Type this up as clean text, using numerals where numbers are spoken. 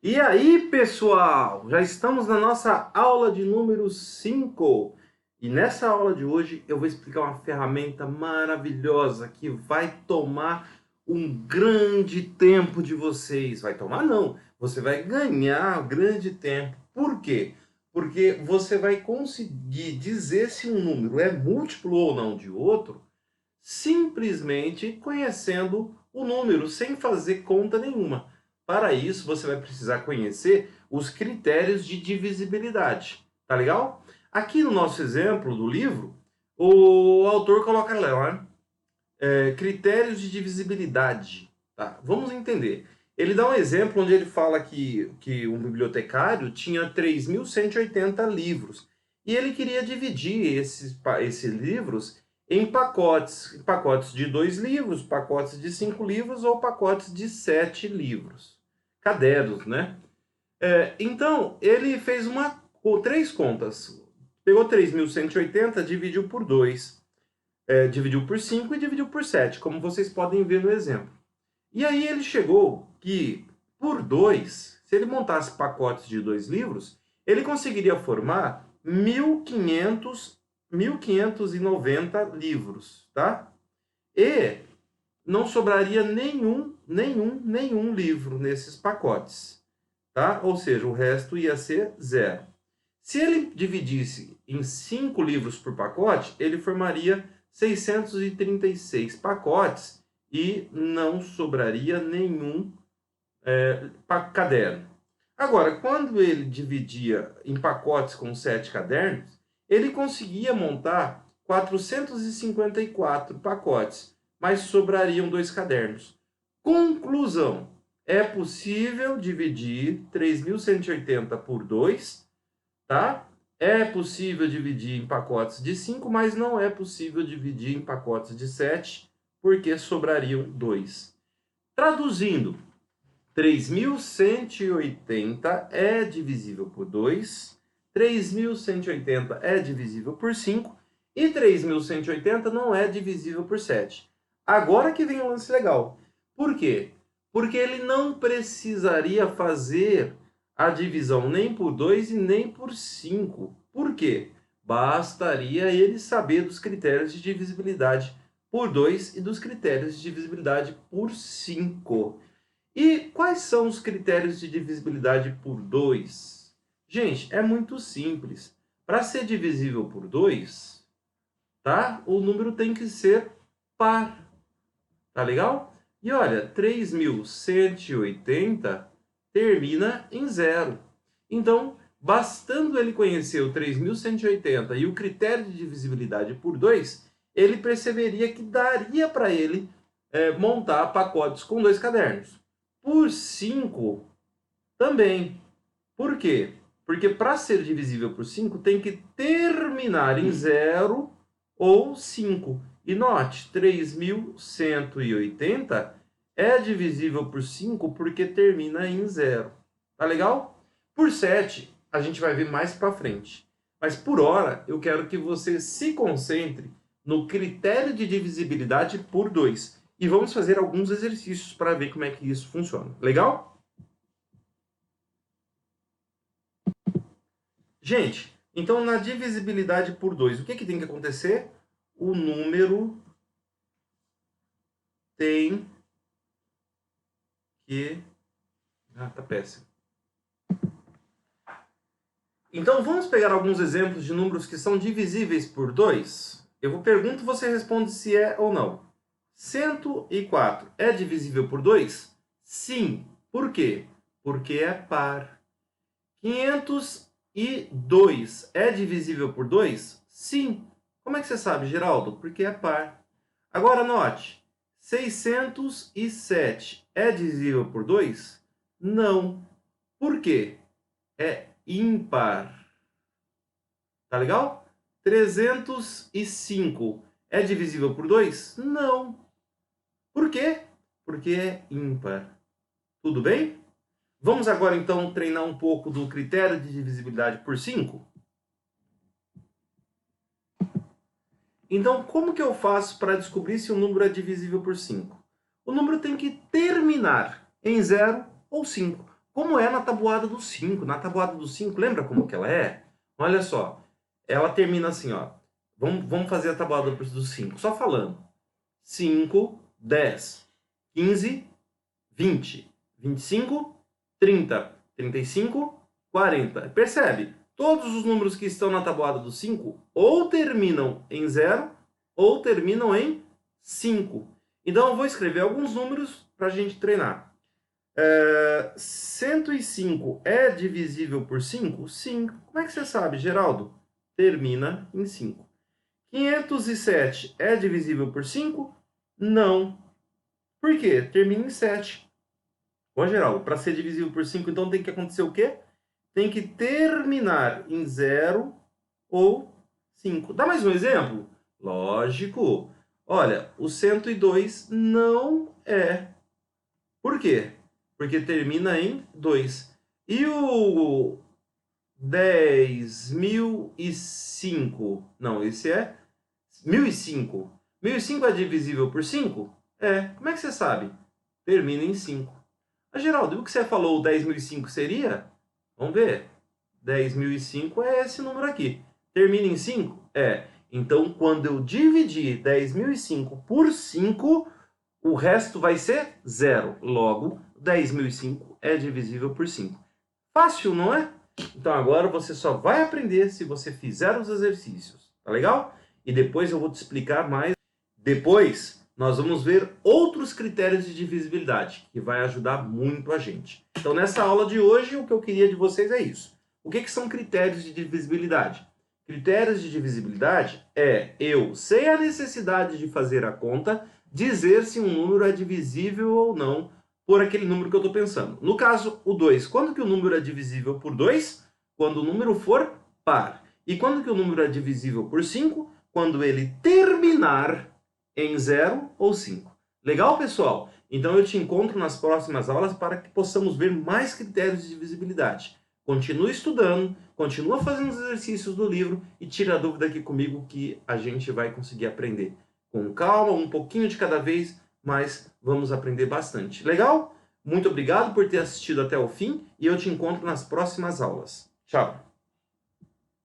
E aí, pessoal, já estamos na nossa aula de número 5. E nessa aula de hoje eu vou explicar uma ferramenta maravilhosa que vai tomar um grande tempo de vocês. Vai tomar não, você vai ganhar grande tempo. Por quê? Porque você vai conseguir dizer se um número é múltiplo ou não de outro, simplesmente conhecendo o número, sem fazer conta nenhuma. Para isso, você vai precisar conhecer os critérios de divisibilidade. Tá legal? Aqui no nosso exemplo do livro, o autor coloca lá, né? Critérios de divisibilidade. Tá? Vamos entender. Ele dá um exemplo onde ele fala que um bibliotecário tinha 3.180 livros e ele queria dividir esses livros em pacotes de 2 livros, pacotes de 5 livros ou pacotes de 7 livros. Cadernos, né? Então, ele fez três contas. Pegou 3.180, dividiu por 2, dividiu por 5 e dividiu por 7, como vocês podem ver no exemplo. E aí ele chegou que, por 2, se ele montasse pacotes de 2 livros, ele conseguiria formar 1.590 livros, tá? E não sobraria nenhum livro nesses pacotes, tá? Ou seja, o resto ia ser zero. Se ele dividisse em 5 livros por pacote, ele formaria 636 pacotes e não sobraria nenhum caderno. Agora, quando ele dividia em pacotes com 7 cadernos, ele conseguia montar 454 pacotes, mas sobrariam 2 cadernos. Conclusão: é possível dividir 3.180 por 2, tá? É possível dividir em pacotes de 5, mas não é possível dividir em pacotes de 7, porque sobrariam 2. Traduzindo, 3.180 é divisível por 2, 3.180 é divisível por 5 e 3.180 não é divisível por 7. Agora que vem o lance legal. Por quê? Porque ele não precisaria fazer a divisão nem por 2 e nem por 5. Por quê? Bastaria ele saber dos critérios de divisibilidade por 2 e dos critérios de divisibilidade por 5. E quais são os critérios de divisibilidade por 2? Gente, é muito simples. Para ser divisível por 2, tá? O número tem que ser par. Tá legal? E olha, 3.180 termina em zero. Então, bastando ele conhecer o 3.180 e o critério de divisibilidade por 2, ele perceberia que daria para ele montar pacotes com 2 cadernos. Por 5 também. Por quê? Porque para ser divisível por 5 tem que terminar em zero ou 5. E note, 3.180 é divisível por 5 porque termina em zero. Tá legal? Por 7 a gente vai ver mais para frente. Mas por hora, eu quero que você se concentre no critério de divisibilidade por 2. E vamos fazer alguns exercícios para ver como é que isso funciona. Legal? Gente, então na divisibilidade por 2, o que tem que acontecer? O número tem que... Ah, tá péssimo. Então vamos pegar alguns exemplos de números que são divisíveis por 2. Eu pergunto, você responde se é ou não. 104 é divisível por 2? Sim. Por quê? Porque é par. 502 é divisível por 2? Sim. Como é que você sabe, Geraldo? Porque é par. Agora note, 607 é divisível por 2? Não. Por quê? É ímpar. Tá legal? 305 é divisível por 2? Não. Por quê? Porque é ímpar. Tudo bem? Vamos agora então treinar um pouco do critério de divisibilidade por 5? Então, como que eu faço para descobrir se o número é divisível por 5? O número tem que terminar em 0 ou 5. como é na tabuada do 5. Na tabuada do 5, lembra como que ela é? Olha só, ela termina assim, ó. Vamos fazer a tabuada do 5, só falando. 5, 10, 15, 20, 25, 30, 35, 40. Percebe? Todos os números que estão na tabuada do 5 ou terminam em 0 ou terminam em 5. Então eu vou escrever alguns números para a gente treinar. 105 é divisível por 5? Sim. Como é que você sabe, Geraldo? Termina em 5. 507 é divisível por 5? Não. Por quê? Termina em 7. Ô, Geraldo, para ser divisível por 5, então tem que acontecer o quê? Tem que terminar em 0 ou 5. Dá mais um exemplo? Lógico. Olha, o 102 não é. Por quê? Porque termina em 2. E o 10.005? Não, esse é 1.005. 1.005 é divisível por 5? É. Como é que você sabe? Termina em 5. Geraldo, e o que você falou, o 10.005 seria? Vamos ver. 10.005 é esse número aqui. Termina em 5? É. Então, quando eu dividir 10.005 por 5, o resto vai ser 0. Logo, 10.005 é divisível por 5. Fácil, não é? Então, agora você só vai aprender se você fizer os exercícios. Tá legal? E depois eu vou te explicar mais. Depois, nós vamos ver outros critérios de divisibilidade, que vai ajudar muito a gente. Então, nessa aula de hoje, o que eu queria de vocês é isso. O que são critérios de divisibilidade? Critérios de divisibilidade é eu, sem a necessidade de fazer a conta, dizer se um número é divisível ou não por aquele número que eu estou pensando. No caso, o 2. Quando que o número é divisível por 2? Quando o número for par. E quando que o número é divisível por 5? Quando ele terminar em 0 ou 5. Legal, pessoal? Então eu te encontro nas próximas aulas para que possamos ver mais critérios de divisibilidade. Continue estudando, continua fazendo os exercícios do livro e tira a dúvida aqui comigo que a gente vai conseguir aprender. Com calma, um pouquinho de cada vez, mas vamos aprender bastante. Legal? Muito obrigado por ter assistido até o fim e eu te encontro nas próximas aulas. Tchau!